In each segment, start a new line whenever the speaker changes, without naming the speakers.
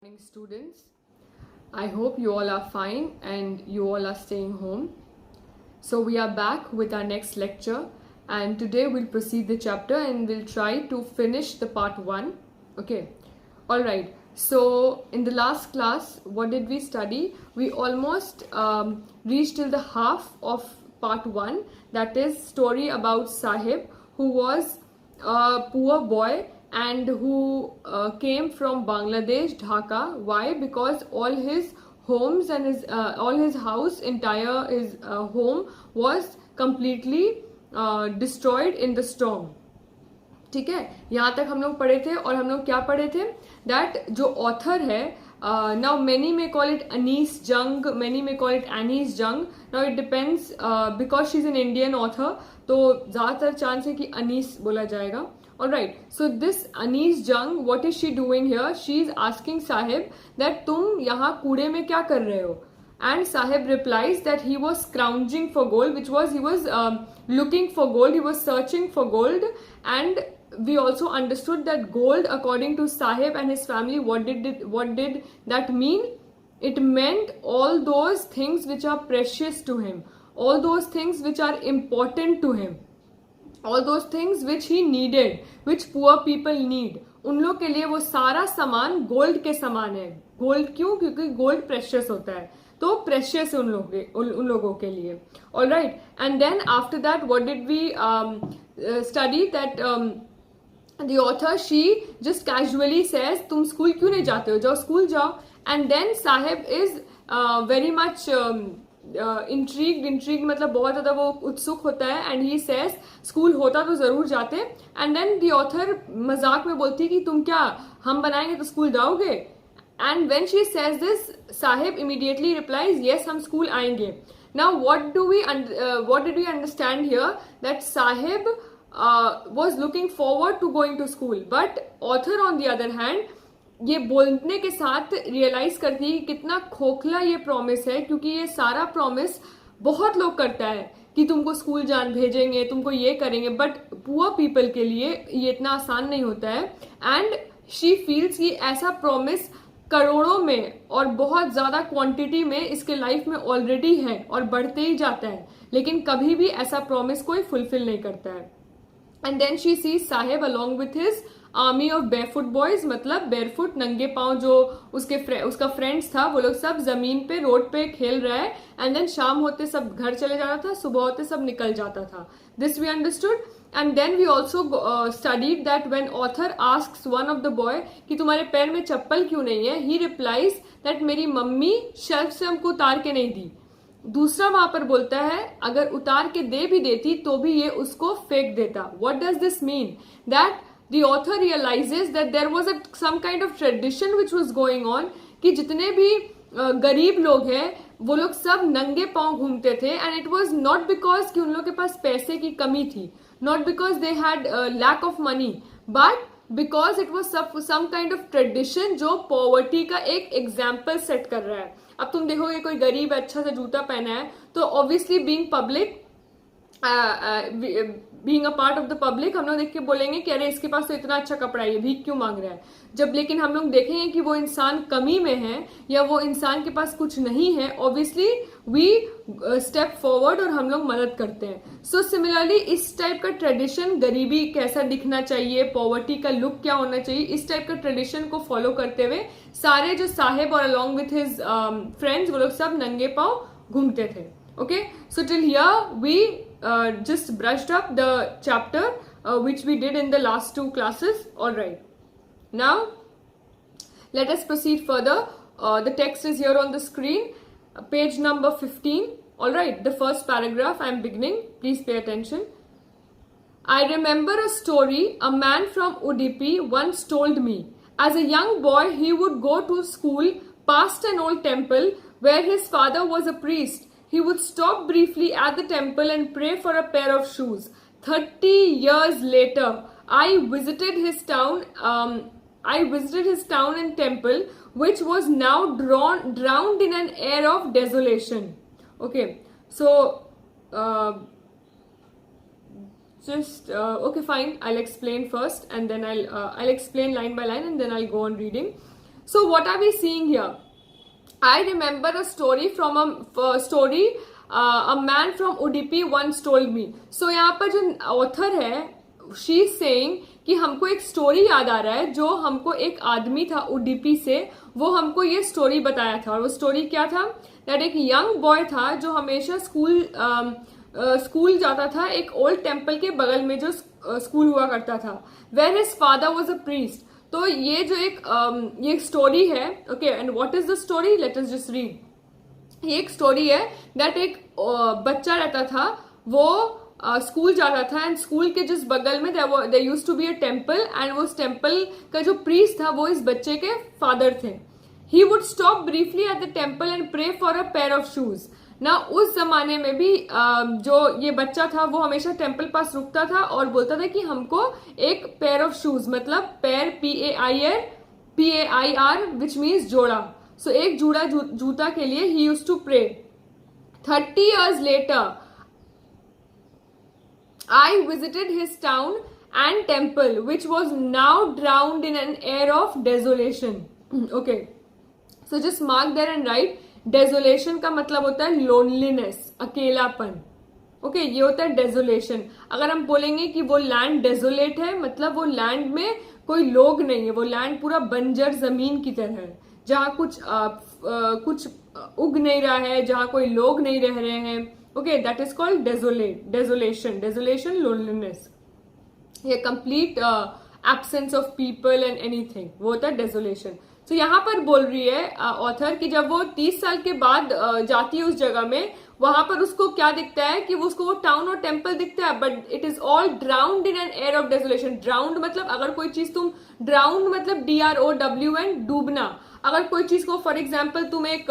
Morning, students. I hope you all are fine and you all are staying home. So we are back with our next lecture, and today we'll proceed the chapter and we'll try to finish the part 1. Okay. All right. So in the last class, what did we study? We almost reached till the half of part 1, that is story about Sahib, who was a poor boy and who came from Bangladesh, Dhaka. Why? Because all his homes and all his house, entire his home was completely destroyed in the storm. ठीक है, यहाँ तक हम लोग पढ़े थे. और हम लोग क्या पढ़े थे? दैट जो ऑथर है, now many may call it Anees Jung, many may call it Annie's Jung. Now it depends, because she's an Indian author, तो ज़्यादातर चांस है कि अनीस बोला जाएगा. Alright, so this Anees Jung, what is she doing here? She is asking Sahib that तुम यहाँ कूड़े में क्या कर रहे हो? And Sahib replies that he was scrounging for gold, which was he was looking for gold, he was searching for gold. And we also understood that gold, according to Sahib and his family, what did that mean? It meant all those things which are precious to him, all those things which are important to him, all those things which he needed, which poor people need. उन लोग के लिए वो सारा सामान gold के समान है. गोल्ड क्यों? क्योंकि गोल्ड प्रेशियस होता है, तो प्रेशियस है उन लोगों के लिए. All right, and then after that what did we study? That the author, she just casually says तुम स्कूल क्यों नहीं जाते हो, जाओ स्कूल जाओ. And then Sahib is very much intrigued मतलब बहुत ज़्यादा वो उत्सुक होता है. And he says स्कूल होता तो ज़रूर जाते. And then the author मजाक में बोलती है कि तुम क्या हम बनाएंगे तो स्कूल जाओगे. And when she says this, Sahib immediately replies, yes, हम स्कूल आएंगे. Now what did we understand here? That Sahib was looking forward to going to school, but author on the other hand ये बोलने के साथ realise करती है कि कितना खोखला ये प्रॉमिस है, क्योंकि ये सारा प्रॉमिस बहुत लोग करता है कि तुमको स्कूल भेजेंगे, तुमको ये करेंगे, बट पुअर पीपल के लिए ये इतना आसान नहीं होता है. एंड शी फील्स कि ऐसा प्रॉमिस करोड़ों में और बहुत ज्यादा क्वांटिटी में इसके लाइफ में ऑलरेडी है और बढ़ते ही जाता है, लेकिन कभी भी ऐसा प्रॉमिस कोई फुलफिल नहीं करता है. And then she sees Sahib along with his army of barefoot boys, मतलब barefoot नंगे पांव जो उसका फ्रेंड्स था, वो लोग सब जमीन पे रोड पे खेल रहा है. एंड देन शाम होते सब घर चले जाता था, सुबह होते सब निकल जाता था. This we understood. And then we also studied that when author asks one of the boy कि तुम्हारे पैर में चप्पल क्यों नहीं है, ही रिप्लाइज दैट मेरी मम्मी शेल्फ से हमको उतार के नहीं दी. दूसरा वहां पर बोलता है अगर उतार के दे भी देती तो भी ये उसको फेंक देता. What does this mean? That the author realises that there was some kind of tradition which was going on, कि जितने भी गरीब लोग हैं वो लोग सब नंगे पांव घूमते थे. And it was not because कि उन लोग के पास पैसे की कमी थी, not because they had lack of money, but because it was some kind of tradition जो पॉवर्टी का एक एग्जाम्पल सेट कर रहा है. अब तुम देखोगे कोई गरीब अच्छा सा जूता पहना है तो obviously being a part of the public हम लोग देख के बोलेंगे कि अरे इसके पास तो इतना अच्छा कपड़ा है, ये भीख क्यों मांग रहा है. जब लेकिन हम लोग देखेंगे कि वो इंसान कमी में है या वो इंसान के पास कुछ नहीं है, ऑब्वियसली वी स्टेप फॉरवर्ड और हम लोग मदद करते हैं. सो सिमिलरली इस टाइप का ट्रेडिशन, गरीबी कैसा दिखना चाहिए, पॉवर्टी का लुक क्या होना चाहिए, इस टाइप का ट्रेडिशन को फॉलो करते हुए सारे जो साहिब और अलॉन्ग विथ हिज फ्रेंड्स वो लोग सब नंगे पांव घूमते थे. Okay, so till here we just brushed up the chapter which we did in the last 2 classes. All right, now let us proceed further. The text is here on the screen, page number 15. All right, the first paragraph I am beginning. Please pay attention. I remember a story a man from Udupi once told me. As a young boy, he would go to school past an old temple where his father was a priest. He would stop briefly at the temple and pray for a pair of shoes. 30 years later, I visited his town and temple, which was now drowned in an air of desolation. Okay, so okay, fine. I'll explain first, and then I'll explain line by line, and then I'll go on reading. So what are we seeing here? I remember a story from a man from Udupi once told me. So यहाँ पर जो author है, she is saying कि हमको एक story याद आ रहा है जो हमको एक आदमी था उडुपी से, वो हमको ये स्टोरी बताया था. और वो स्टोरी क्या था? दैट एक यंग बॉय था जो हमेशा स्कूल जाता था एक ओल्ड टेम्पल के बगल में जो स्कूल हुआ करता था, where his father was a priest. तो ये जो ये स्टोरी है, okay, and what is the story, let us just read. ये एक स्टोरी है दैट एक बच्चा रहता था, वो स्कूल जाता था एंड स्कूल के जिस बगल में there used to be a temple and वो टेम्पल का जो प्रीस्ट था वो इस बच्चे के फादर थे. He would stop briefly at the temple and pray for a pair of shoes. ना उस जमाने में भी जो ये बच्चा था वो हमेशा टेम्पल पास रुकता था और बोलता था कि हमको एक पेयर ऑफ शूज, मतलब पैर, PAIR विच मीन्स जोड़ा. सो एक जोड़ा जूता के लिए he used to pray. 30 years later I visited his town and temple which was now drowned in an air of desolation. Okay, so just mark there and write. डेजोलेशन का मतलब होता है लोनलीनेस, अकेलापन. ओके, ये होता है डेजोलेशन. अगर हम बोलेंगे कि वो लैंड डेजोलेट है, मतलब वो लैंड में कोई लोग नहीं है, वो लैंड पूरा बंजर जमीन की तरह है जहां कुछ उग नहीं रहा है, जहां कोई लोग नहीं रह रहे हैं. Okay, that is called desolation, loneliness. ये complete absence of people and anything, वो होता है डेजोलेशन. तो यहाँ पर बोल रही है ऑथर कि जब वो 30 साल के बाद जाती है उस जगह में, वहां पर उसको क्या दिखता है कि उसको वो टाउन और टेम्पल दिखता है, but it is all drowned in an air of desolation. Drowned मतलब अगर कोई चीज तुम, ड्राउंड मतलब DROWN, डूबना. अगर कोई चीज को फॉर एग्जाम्पल तुम एक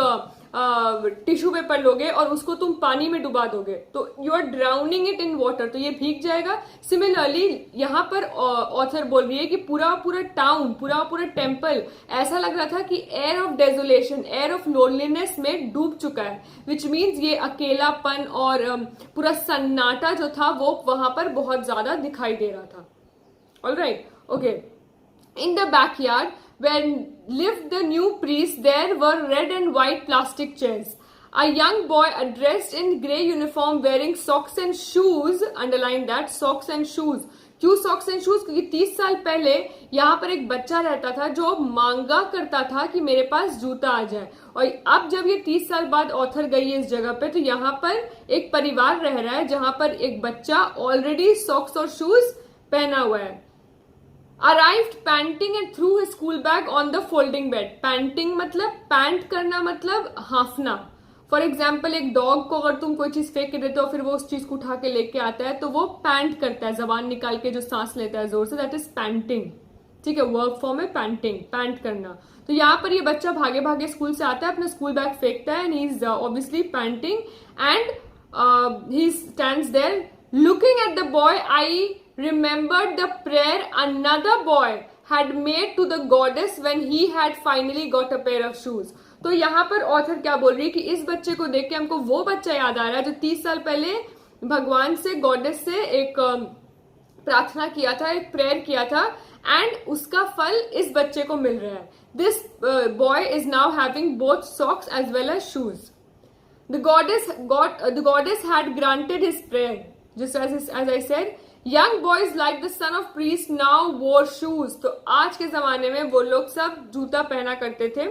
टिश्यू पेपर लोगे और उसको तुम पानी में डुबा दोगे तो you are drowning it in water, तो ये भीग जाएगा. सिमिलरली यहाँ पर ऑथर बोल रही है कि पूरा टाउन, पूरा टेम्पल ऐसा लग रहा था कि air of desolation, air of loneliness में डूब चुका है, विच मीन्स ये अकेलापन और पूरा सन्नाटा जो था वो वहां पर बहुत ज्यादा दिखाई दे रहा था. Alright, okay. In the backyard where lived the new priest, there were red and white plastic chairs. A young boy dressed in grey uniform wearing socks and shoes, underline that, socks and shoes. क्यों socks and shoes? क्योंकि 30 साल पहले यहाँ पर एक बच्चा रहता था जो मांगा करता था कि मेरे पास जूता आ जाए. और अब जब ये 30 साल बाद ऑथर गई है इस जगह पे, तो यहाँ पर एक परिवार रह रहा है जहां पर एक बच्चा ऑलरेडी सॉक्स और शूज पहना हुआ है. Arrived panting and threw his school bag on the folding bed. Panting मतलब पैंट करना, मतलब हाफना. फॉर एग्जाम्पल एक डॉग को अगर तुम कोई चीज फेंक के देते हो फिर वो उस चीज को उठा के लेके आता है तो वो पैंट करता है, जबान निकाल के जो सांस लेता है जोर से, दैट इज पैंटिंग. ठीक है, वर्ब फॉर्म है पैंटिंग, पैंट करना. तो यहाँ पर ये बच्चा भागे भागे स्कूल से आता है, अपना स्कूल बैग फेंकता है and he is obviously panting and he stands there looking at the boy. I remembered the prayer another boy had made to the goddess when he had finally got a pair of shoes. तो यहाँ पर author क्या बोल रही है कि इस बच्चे को देख के हमको वो बच्चा याद आ रहा है जो 30 साल पहले भगवान से, गॉडेस से एक प्रार्थना किया था, एक प्रेयर किया था एंड उसका फल इस बच्चे को मिल रहा है. This boy is now having both socks as well as shoes. The goddess had granted his prayer. Just as I said, young boys like the son of priest now wore shoes. तो आज के जमाने में वो लोग सब जूता पहना करते थे.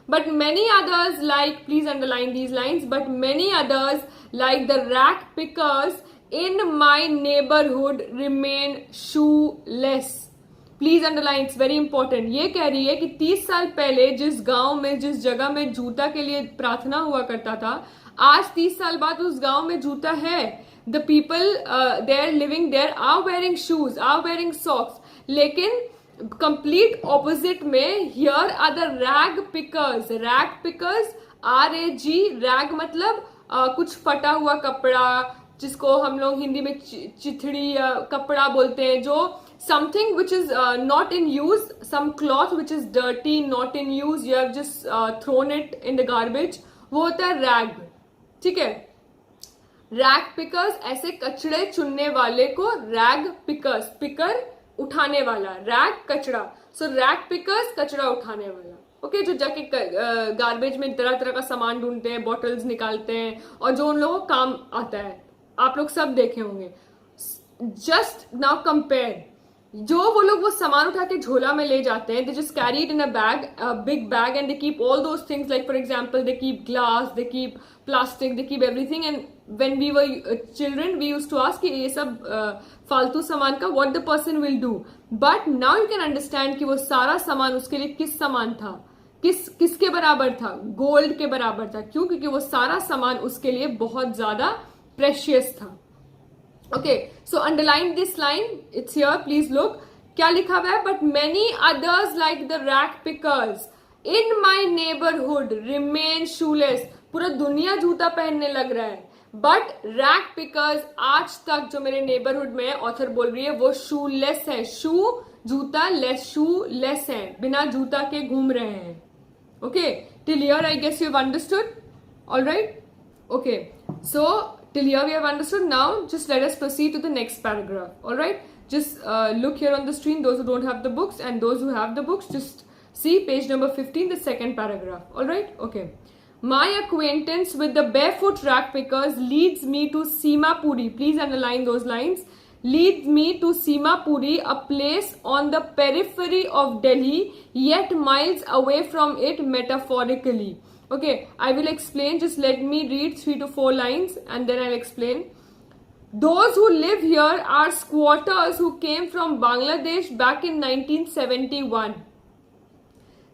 But many others, like, please underline these lines, but many others like the rack pickers in my neighborhood remain shoeless. Please underline, it's very important. ये कह रही है कि 30 साल पहले जिस गांव में, जिस जगह में जूता के लिए प्रार्थना हुआ करता था, आज 30 साल बाद उस गांव में जूता है. The people there living there are wearing shoes, are wearing socks. लेकिन कंप्लीट ऑपोजिट में here are the rag pickers. Rag pickers, RAG, rag मतलब कुछ फटा हुआ कपड़ा, जिसको हम लोग हिंदी में चिथड़ी या कपड़ा बोलते हैं, जो something which is not in use, some cloth which is dirty, not in use, you have just thrown it in the garbage, वो होता है rag. ठीक है, rag pickers ऐसे कचड़े चुनने वाले को rag pickers, picker उठाने वाला, rag कचड़ा, so rag pickers कचड़ा उठाने वाला. ओके, जो जाके गार्बेज में तरह तरह का सामान ढूंढते हैं, बॉटल्स निकालते हैं, और जो उन लोगों को काम आता है, आप लोग सब देखे होंगे. जस्ट नाउ कंपेयर, जो वो लोग वो सामान उठा के झोला में ले जाते हैं, they just carry it in a bag, big bag, and they keep all those things, like for example they keep glass, they keep plastic, they keep everything. And when we were children we used to ask कि ये सब फालतू सामान का what the person will do. But now you can understand कि वो सारा सामान उसके लिए किस सामान था, किसके बराबर था, गोल्ड के बराबर था. क्यों? क्योंकि वो सारा सामान उसके लिए बहुत ज्यादा प्रेशियस था. Okay, so underline this line. It's here. Please look. क्या लिखा हुआ है? But many others like the rag pickers in my neighborhood remain shoeless. पूरा दुनिया जूता पहनने लग रहा है. But rag pickers आज तक जो मेरे neighborhood में ऑथर बोल रही है वो shoeless है. Shoe जूता, less shoeless है, बिना जूता के घूम रहे हैं. Okay, till here I guess you've understood. All right. Okay, so till here we have understood. Now just let us proceed to the next paragraph. All right, just look here on the screen, those who don't have the books, and those who have the books, just see page number 15, the second paragraph. All right, okay. My acquaintance with the barefoot rag pickers leads me to Simapuri. Please underline those lines. Leads me to Simapuri, a place on the periphery of Delhi, yet miles away from it metaphorically. Okay, I will explain. Just let me read 3 to 4 lines and then I'll explain. Those who live here are squatters who came from Bangladesh back in 1971.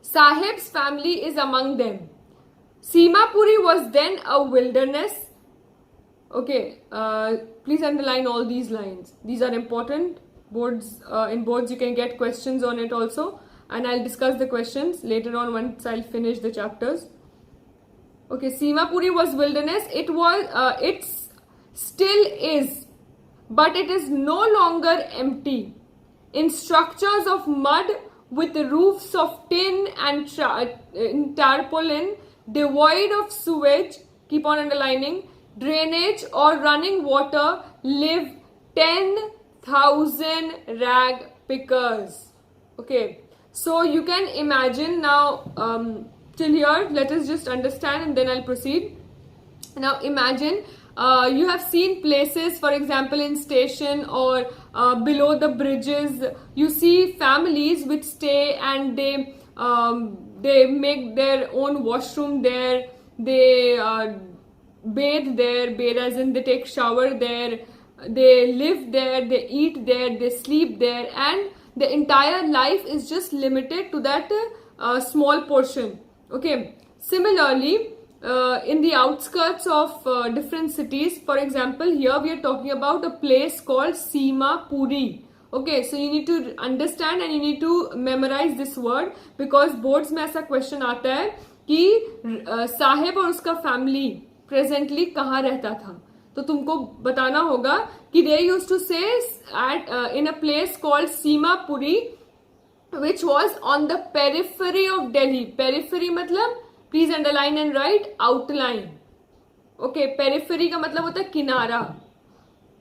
Sahib's family is among them. Simapuri was then a wilderness. Okay, please underline all these lines. These are important. Boards, in boards you can get questions on it also, and I'll discuss the questions later on once I'll finish the chapters. Okay, Simapuri was wilderness. It was, it still is, but it is no longer empty. In structures of mud with roofs of tin and tarpaulin, devoid of sewage, keep on underlining, drainage or running water, live 10,000 rag pickers. Okay, so you can imagine now. Till here, let us just understand and then I'll proceed. Now imagine you have seen places, for example in station or below the bridges, you see families which stay and they make their own washroom there, they bathe there, bathe as in they take shower there, they live there, they eat there, they sleep there, and the entire life is just limited to that small portion. Okay, similarly in the outskirts of different cities, for example here we are talking about a place called Simapuri. Okay, so you need to understand and you need to memorize this word because boards में ऐसा question आता है कि साहिब और उसका family presently कहाँ रहता था, तो तुमको बताना होगा कि they used to say at in a place called Simapuri which was on the periphery of Delhi. Periphery मतलब please underline and write outline. Okay, periphery का मतलब होता है किनारा.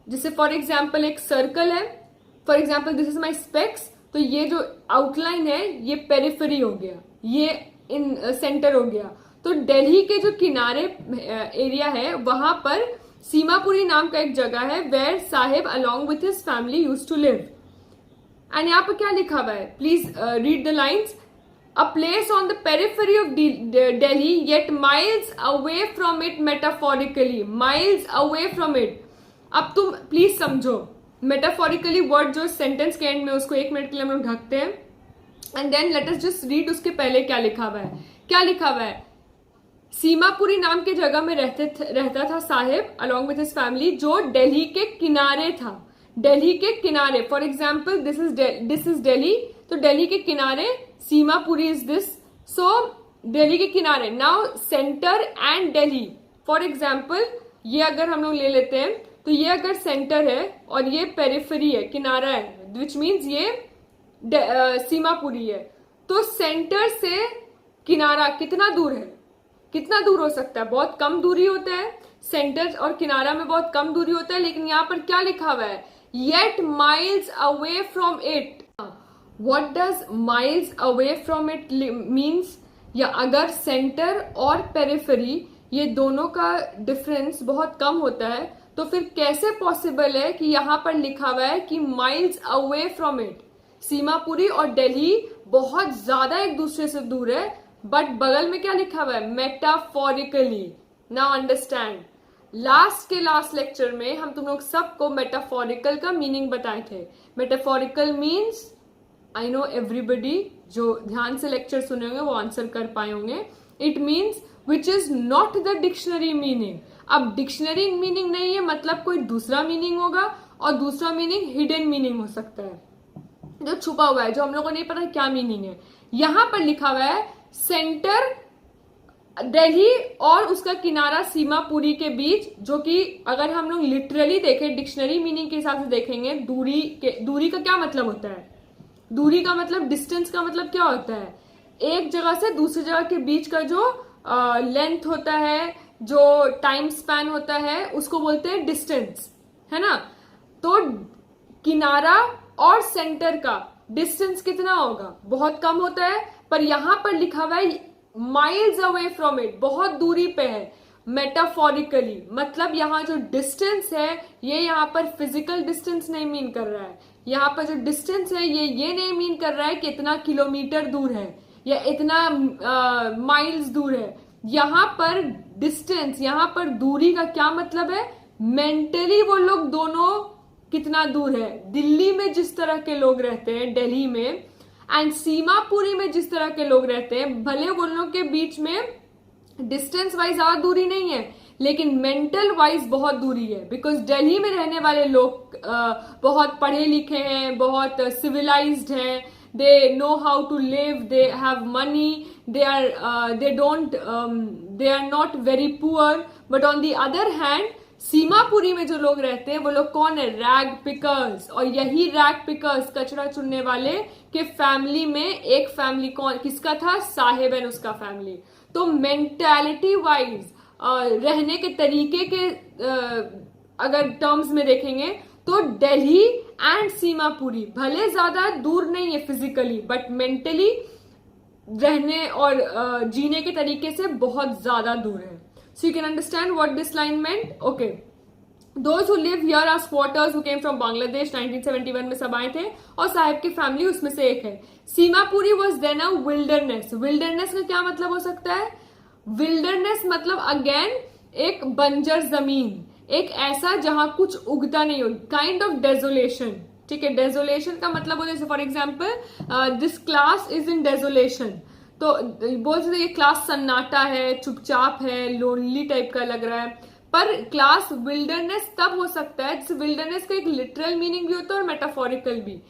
जैसे for example एक circle है, for example this is my specs, तो ये जो outline है ये periphery हो गया, ये in center हो गया. तो दिल्ली के जो किनारे एरिया है वहां पर सीमापुरी नाम का एक जगह है where Sahib along with his family used to live. And यहाँ पर क्या लिखा हुआ है, please read the lines. A place on the periphery of Delhi yet miles away from it metaphorically. Miles away from it. अब तुम प्लीज समझो मेटाफोरिकली वर्ड जो सेंटेंस के एंड में उसको 1 मिनट के लिए हम लोग ढकते हैं and then let us just read उसके पहले क्या लिखा हुआ है. क्या लिखा हुआ है, सीमापुरी नाम के जगह में रहता था Sahib along with his family जो दिल्ली के किनारे था. दिल्ली के किनारे, for example this is Delhi, तो दिल्ली के किनारे सीमापुरी इज दिस. सो दिल्ली के किनारे. Now centre and Delhi, for example ये अगर हम लोग ले लेते हैं तो ये अगर सेंटर है और ये पेरिफेरी है, किनारा है, विच मीन्स ये सीमापुरी है. तो सेंटर से किनारा कितना दूर है, कितना दूर हो सकता है, बहुत कम दूरी होता है. सेंटर और किनारा में बहुत कम दूरी होता है. लेकिन यहाँ पर क्या लिखा हुआ है, yet miles away from it. What does miles away from it means? या अगर सेंटर और पेरिफेरी ये दोनों का डिफरेंस बहुत कम होता है तो फिर कैसे पॉसिबल है कि यहाँ पर लिखा हुआ है कि miles away from it, Seemapuri और दिल्ली बहुत ज्यादा एक दूसरे से दूर है, बट बगल में क्या लिखा हुआ है, metaphorically. Now understand, last lecture में हम तुम लोग सबको मेटाफोरिकल का मीनिंग बताए थे। Metaphorical means, I know everybody जो ध्यान से लेक्चर सुने होंगे वो आंसर कर पाए होंगे, it means which is not the dictionary meaning. अब डिक्शनरी मीनिंग नहीं है मतलब कोई दूसरा मीनिंग होगा, और दूसरा मीनिंग हिडन मीनिंग हो सकता है, जो छुपा हुआ है, जो हम लोग को नहीं पता क्या मीनिंग है। यहां पर लिखा हुआ है सेंटर दिल्ली और उसका किनारा सीमापुरी के बीच, जो कि अगर हम लोग लिटरली देखें, डिक्शनरी मीनिंग के हिसाब से देखेंगे, दूरी का क्या मतलब होता है, दूरी का मतलब, डिस्टेंस का मतलब क्या होता है, एक जगह से दूसरी जगह के बीच का जो लेंथ होता है, जो टाइम स्पैन होता है, उसको बोलते हैं डिस्टेंस, है ना। तो किनारा और सेंटर का डिस्टेंस कितना होगा, बहुत कम होता है, पर यहां पर लिखा हुआ है माइल्स अवे फ्रॉम इट, बहुत दूरी पे है। मेटाफोरिकली मतलब यहाँ जो डिस्टेंस है ये यहाँ पर फिजिकल डिस्टेंस नहीं मीन कर रहा है, यहाँ पर जो डिस्टेंस है ये नहीं मीन कर रहा है कि इतना किलोमीटर दूर है या इतना माइल्स दूर है। यहाँ पर डिस्टेंस, यहाँ पर दूरी का क्या मतलब है, मेंटली वो लोग दोनों कितना दूर है। दिल्ली में जिस तरह के लोग रहते हैं, दिल्ली में, एंड सीमापुरी में जिस तरह के लोग रहते हैं, भले वो लोग के बीच में डिस्टेंस वाइज ज्यादा दूरी नहीं है, लेकिन मेंटल वाइज बहुत दूरी है। बिकॉज दिल्ली में रहने वाले लोग बहुत पढ़े लिखे हैं, बहुत सिविलाइज्ड हैं, they know how to live, they have money, they are not very poor, but on the other hand Seemapuri में जो लोग रहते हैं वो लोग कौन है, रैग पिकर्स। और यही रैग पिकर्स, कचरा चुनने वाले के फैमिली में एक फैमिली कौन किसका था, साहेब एंड उसका फैमिली। तो मेंटालिटी वाइज, रहने के तरीके के अगर टर्म्स में देखेंगे तो दिल्ली एंड सीमापुरी भले ज्यादा दूर नहीं है फिजिकली, बट मेंटली रहने और जीने के तरीके से बहुत ज्यादा दूर है। So you can understand what this line meant. Okay. Those who live here are squatters who came from Bangladesh, 1971 में सब आए थे, और साहिब की फैमिली उसमें से एक है। Seemapuri was then a wilderness. Wilderness का क्या मतलब हो सकता है, wilderness मतलब अगेन एक बंजर जमीन, एक ऐसा जहां कुछ उगता नहीं हो, काइंड ऑफ डेजोलेशन। ठीक है, डेजोलेशन का मतलब होता है, for example this class is in desolation, तो बोल सकते ये क्लास सन्नाटा है, चुपचाप है, लोनली टाइप का लग रहा है। पर क्लास विल्डरनेस तब हो सकता है, जैसे विल्डरनेस का एक लिटरल मीनिंग भी होता है और मेटाफोरिकल भी।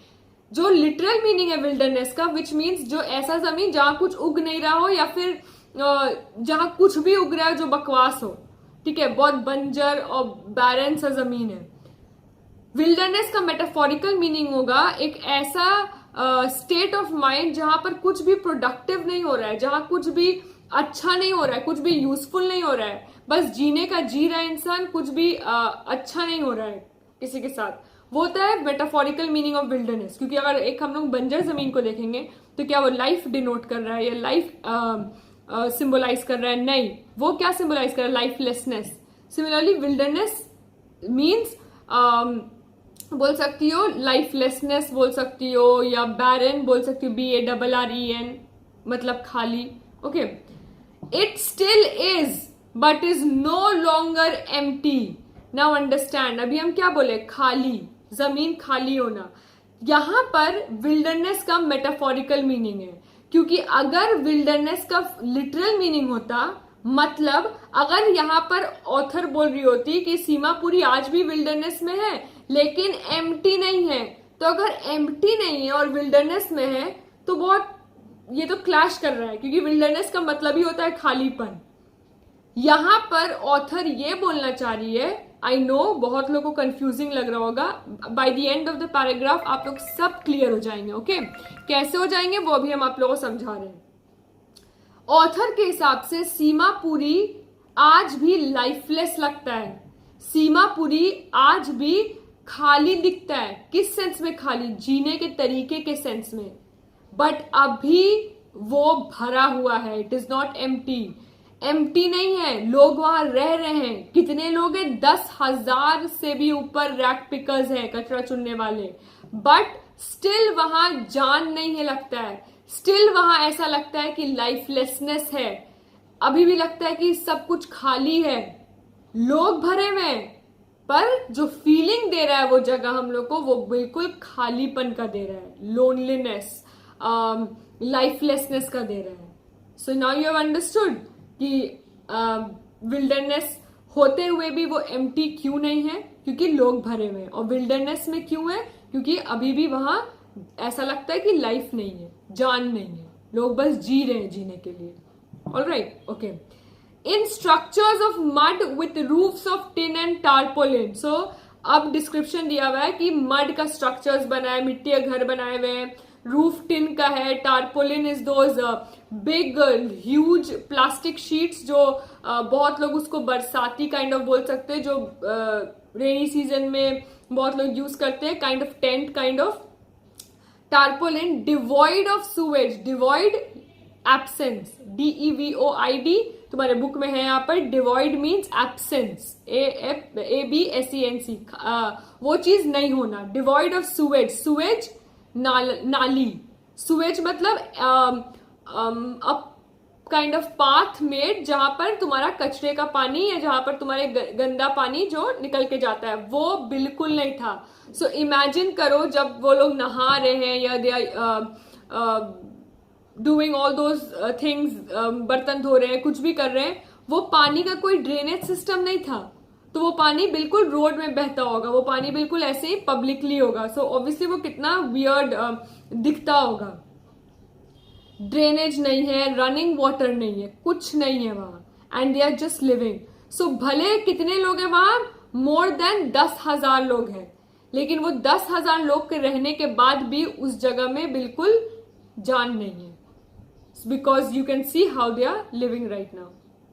जो लिटरल मीनिंग है विल्डरनेस का, विच मीन्स जो ऐसा जमीन जहां कुछ उग नहीं रहा हो, या फिर जहां कुछ भी उग रहा है जो बकवास हो, ठीक है, बहुत बंजर और बैरन सा जमीन है। विल्डरनेस का मेटाफोरिकल मीनिंग होगा एक ऐसा स्टेट ऑफ माइंड जहां पर कुछ भी प्रोडक्टिव नहीं हो रहा है, जहां कुछ भी अच्छा नहीं हो रहा है, कुछ भी यूजफुल नहीं हो रहा है, बस जीने का जी रहा है इंसान, कुछ भी अच्छा नहीं हो रहा है किसी के साथ, वो होता है मेटाफोरिकल मीनिंग ऑफ विल्डरनेस। क्योंकि अगर एक हम लोग बंजर जमीन को देखेंगे तो क्या वो लाइफ डिनोट कर रहा है या लाइफ सिंबलाइज कर रहा है, नहीं, वो क्या सिंबलाइज कर रहा है, लाइफलेसनेस। सिमिलरली विल्डरनेस मीन्स बोल सकती हो लाइफलेसनेस बोल सकती हो, या बैरन बोल सकती हो, BARREN मतलब खाली। Okay, it still is but is no longer empty. Now understand, अभी हम क्या बोले, खाली जमीन, खाली होना। यहां पर विल्डरनेस का मेटाफोरिकल मीनिंग है, क्योंकि अगर विल्डरनेस का लिटरल मीनिंग होता, मतलब अगर यहां पर ऑथर बोल रही होती कि सीमापुरी आज भी विल्डरनेस में है लेकिन एम्प्टी नहीं है, तो अगर एम्प्टी नहीं है और विल्डरनेस में है तो बहुत ये तो क्लैश कर रहा है, क्योंकि विल्डरनेस का मतलब ही होता है खालीपन। यहां पर ऑथर ये बोलना चाह रही है, आई नो बहुत लोगों को कंफ्यूजिंग लग रहा होगा, by the end of the paragraph आप लोग सब क्लियर हो जाएंगे। ओके, कैसे हो जाएंगे वो भी हम आप लोगों को समझा रहे हैं। ऑथर के हिसाब से सीमापुरी आज भी लाइफलेस लगता है, सीमापुरी आज भी खाली दिखता है। किस सेंस में खाली, जीने के तरीके के सेंस में। बट अभी वो भरा हुआ है, it is not empty. Empty नहीं है, लोग वहां रह रहे हैं। कितने लोग हैं? 10,000 से भी ऊपर रैक पिकर्स हैं, कचरा चुनने वाले। बट स्टिल वहां जान नहीं है लगता है, स्टिल वहां ऐसा लगता है कि लाइफलेसनेस है, अभी भी लगता है कि सब कुछ खाली है, लोग भरे हुए हैं, पर जो फीलिंग दे रहा है वो जगह हम लोग को, वो बिल्कुल खालीपन का दे रहा है, लोनलीनेस, लाइफलेसनेस का दे रहा है। So now you have understood कि विल्डरनेस होते हुए भी वो एम्प्टी क्यों नहीं है, क्योंकि लोग भरे हुए हैं। और विल्डरनेस में क्यों है? क्योंकि अभी भी वहां ऐसा लगता है कि लाइफ नहीं है, जान नहीं है, लोग बस जी रहे हैं जीने के लिए। Alright, okay. In structures of mud with roofs of tin and tarpaulin. So अब डिस्क्रिप्शन दिया हुआ है कि मड का स्ट्रक्चर्स बना है, मिट्टी के घर बनाए हुए हैं, रूफ टिन का है, tarpaulin is those big huge plastic sheets जो बहुत लोग उसको बरसाती काइंड ऑफ बोल सकते हैं, जो रेनी सीजन में बहुत लोग यूज करते हैं, kind of tent kind of. Tarpaulin devoid of sewage, devoid absence, DEVOID तुम्हारे बुक में है यहाँ पर। डिवॉइड मीन्स एब्सेंस, ABSENC, वो चीज नहीं होना। डिवॉइड ऑफ सुवेज, सुवेज नाली, सुवेज मतलब काइंड ऑफ पाथ मेड जहां पर तुम्हारा कचरे का पानी या जहां पर तुम्हारे गंदा पानी जो निकल के जाता है, वो बिल्कुल नहीं था। सो इमेजिन करो जब वो लोग नहा रहे हैं या they are doing all those things, बर्तन धो रहे हैं, कुछ भी कर रहे हैं, वो पानी का कोई ड्रेनेज सिस्टम नहीं था, तो वो पानी बिल्कुल रोड में बहता होगा, वो पानी बिल्कुल ऐसे ही पब्लिकली होगा। सो ऑब्वियसली वो कितना वियर्ड दिखता होगा। ड्रेनेज नहीं है, रनिंग वाटर नहीं है, कुछ नहीं है वहां, and they are just living. So भले कितने लोग हैं वहां? मोर देन 10,000 लोग हैं, लेकिन वो 10,000 लोग के रहने के बाद भी उस जगह में बिल्कुल जान नहीं है, because you can see how they are living right now.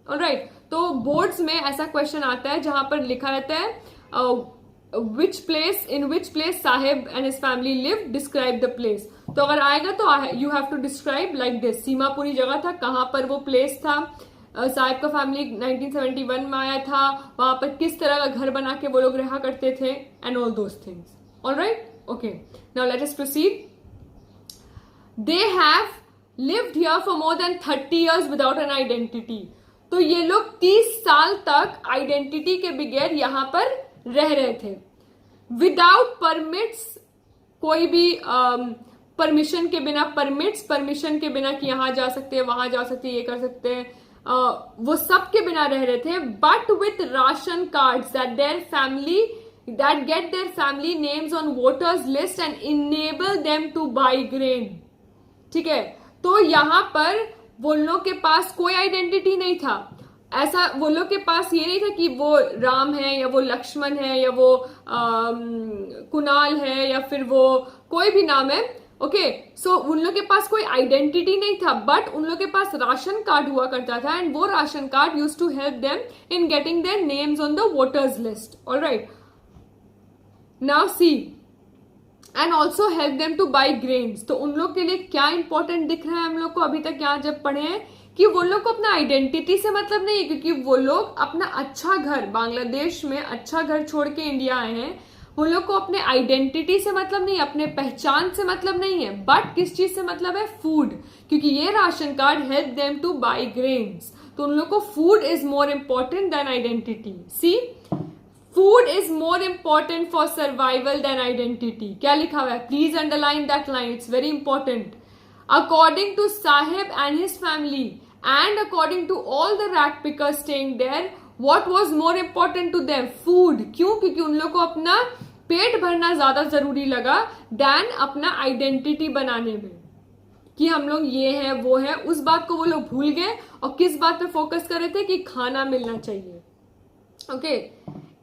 Alright, तो बोर्ड्स में ऐसा क्वेश्चन आता है जहां पर लिखा रहता है which place, in which place Sahib and his family lived, describe the place। तो अगर आएगा तो you have to describe like this। Seemapuri जगह था, कहां पर वो प्लेस था, साहिब का फैमिली 1971 में आया था, वहां पर किस तरह का घर बना के वो लोग रहा करते थे, and all those things. Alright, okay, now let us proceed. They have lived here for more than 30 years without an identity. तो ये लोग 30 साल तक आइडेंटिटी के बगैर यहां पर रह रहे थे, विदाउट परमिट्स, कोई भी परमिशन के बिना, परमिशन के बिना कि यहां जा सकते हैं, वहां जा सकते हैं, ये कर सकते हैं, वो सब के बिना रह रहे थे। But with ration cards that their family that get their family names on voters list and enable them to buy grain। ठीक है, तो यहां पर वो लोग के पास कोई आइडेंटिटी नहीं था, ऐसा वो लोग के पास ये नहीं था कि वो राम है या वो लक्ष्मण है या वो कुणाल है या फिर वो कोई भी नाम है। ओके, सो उन लोग के पास कोई आइडेंटिटी नहीं था, बट उन लोग के पास राशन कार्ड हुआ करता था, एंड वो ration card used to help them in getting their names on the voters list. Alright, now see, and also help them to buy grains. तो उन लोग के लिए क्या इंपॉर्टेंट दिख रहा है हम लोग को अभी तक यहाँ जब पढ़े हैं, कि वो लोग को अपना आइडेंटिटी से मतलब नहीं है, क्योंकि वो लोग अपना अच्छा घर, बांग्लादेश में अच्छा घर छोड़ के इंडिया आए हैं, वो लोग को अपने आइडेंटिटी से मतलब नहीं है, अपने पहचान से मतलब नहीं है, बट किस चीज से मतलब है? फूड, क्योंकि ये ration card help them to buy grains. तो उन लोग को food is more important than identity. See, food is more important for survival than identity. क्या लिखा हुआ है? Please underline that line, it's very important. According to Sahib and his family and according to all the rat pickers staying there, what was more important to them? Food। क्यों? क्योंकि उन लोग को अपना पेट भरना ज्यादा जरूरी लगा देन अपना आइडेंटिटी बनाने में, कि हम लोग ये है वो है, उस बात को वो लोग भूल गए और किस बात पे फोकस कर रहे थे कि खाना मिलना चाहिए। Okay,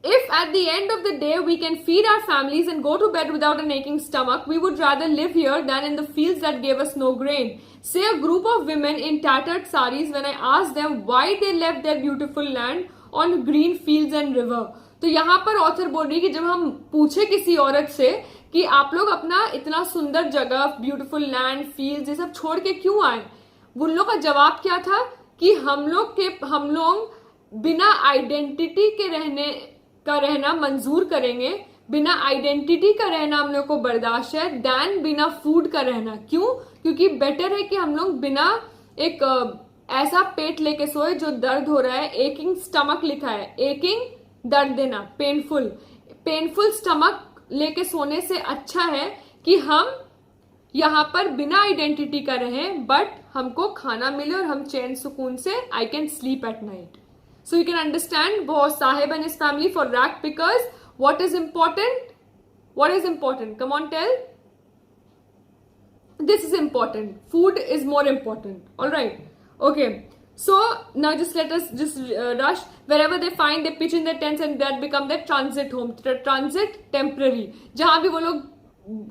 if at the end of the day we can feed our families and go to bed without an aching stomach, we would rather live here than in the fields that gave us no grain, say a group of women in tattered saris when I asked them why they left their beautiful land on green fields and river। तो यहाँ पर author बोल रही है कि जब हम पूछे किसी औरत से कि आप लोग अपना इतना सुंदर जगह, ब्यूटीफुल लैंड, फील्ड्स, ये सब छोड़ के क्यों आए, उन लोग का जवाब क्या था कि हम लोग बिना आइडेंटिटी के रहना मंजूर करेंगे, बिना आइडेंटिटी का रहना हम लोग को बर्दाश्त है देन बिना फूड का रहना। क्यों? क्योंकि बेटर है कि हम लोग बिना एक ऐसा पेट लेके सोए जो दर्द हो रहा है, एकिंग स्टमक लिखा है, एकिंग दर्द देना, पेनफुल स्टमक लेके सोने से अच्छा है कि हम यहां पर बिना आइडेंटिटी का रहें बट हमको खाना मिले और हम चैन सुकून से I can sleep at night. So you can understand बहुत Saheb and his family for rag pickers what is important? Come on, tell. This is important. Food is more important. All right. Okay. So now let us rush. Wherever they find, they pitch in their tents and that become their transit home. Transit temporary. जहां भी वो लोग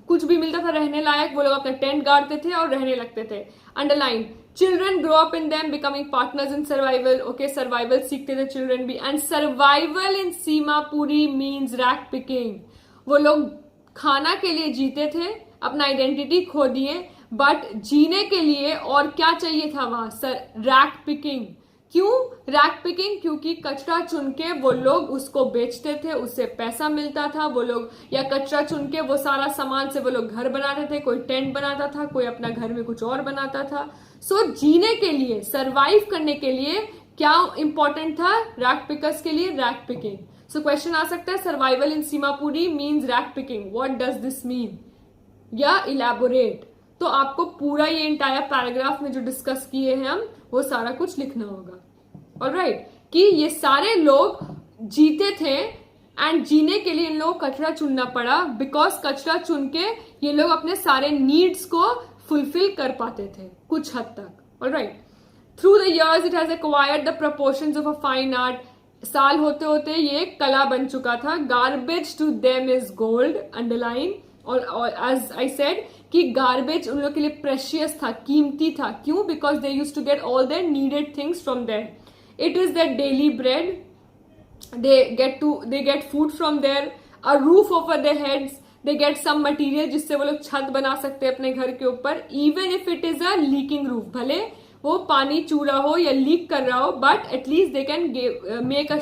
कुछ भी मिलता था रहने लायक, वो लोग अपना टेंट गाड़ते थे और रहने लगते थे। Underline. Children grow up in them, becoming partners in survival. Okay, survival सीखते थे children भी. And survival in Simapuri means rag picking. वो लोग खाना के लिए जीते थे, अपना आइडेंटिटी खो दिए, बट जीने के लिए और क्या चाहिए था वहां? Rag picking. क्यों रैग पिकिंग? क्योंकि कचरा चुन के वो लोग उसको बेचते थे, उससे पैसा मिलता था। वो लोग या कचरा चुन के वो सारा सामान से वो लोग घर बनाते थे, कोई टेंट बनाता था, कोई अपना घर में कुछ और बनाता था। सो जीने के लिए, सरवाइव करने के लिए क्या इंपॉर्टेंट था रैग पिकर्स के लिए? Rag picking. सो क्वेश्चन आ सकता है survival in Seemapuri means rag picking, what does this mean? या इलैबोरेट। तो आपको पूरा ये इंटायर पैराग्राफ में जो डिस्कस किए हैं हम वो सारा कुछ लिखना होगा। ऑलराइट, कि ये सारे लोग जीते थे एंड जीने के लिए इन लोगों को कचरा चुनना पड़ा, बिकॉज कचरा चुन के ये लोग अपने सारे नीड्स को फुलफिल कर पाते थे कुछ हद तक। Alright, through the years it has acquired the proportions of a fine art. साल होते होते ये कला बन चुका था। Garbage to them is gold, underline. और एज आई सेड कि गार्बेज उन लोग के लिए प्रेशियस था, कीमती था। क्यों? Because they use to get all their needed things from there. It is their daily bread, they get food from there, a roof over their heads, they get some material जिससे वो लोग छत बना सकते हैं अपने घर के ऊपर, even if it is a leaking roof। भले वो पानी चू रहा हो या लीक कर रहा हो, but at least they can make a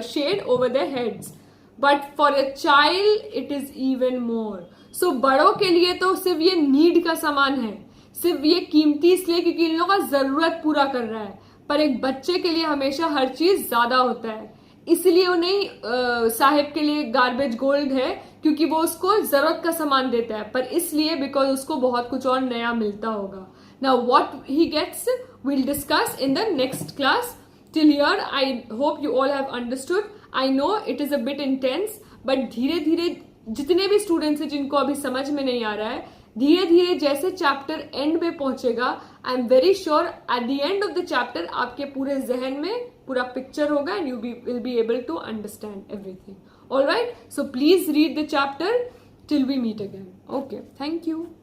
shade over their heads। But for a child it is even more। So बड़ों के लिए तो सिर्फ ये नीड का सामान है, सिर्फ ये कीमती इसलिए क्योंकि इन लोगों का जरूरत पूरा कर रहा है, पर एक बच्चे के लिए हमेशा हर चीज ज्यादा होता है। इसलिए वो नहीं साहिब के लिए गार्बेज गोल्ड है क्योंकि वो उसको जरूरत का सामान देता है, पर इसलिए बिकॉज उसको बहुत कुछ और नया मिलता होगा। Now what he gets we'll discuss in the next class। Till here I hope you all have understood। I know it is a bit intense, but धीरे धीरे जितने भी स्टूडेंट्स हैं जिनको अभी समझ में नहीं आ रहा है, धीरे धीरे जैसे चैप्टर एंड में पहुंचेगा, I am very sure at the end of the chapter आपके पूरे जहन में पूरा पिक्चर होगा and you will be able to understand everything. Alright, so please read the chapter till we meet again। Okay, thank you।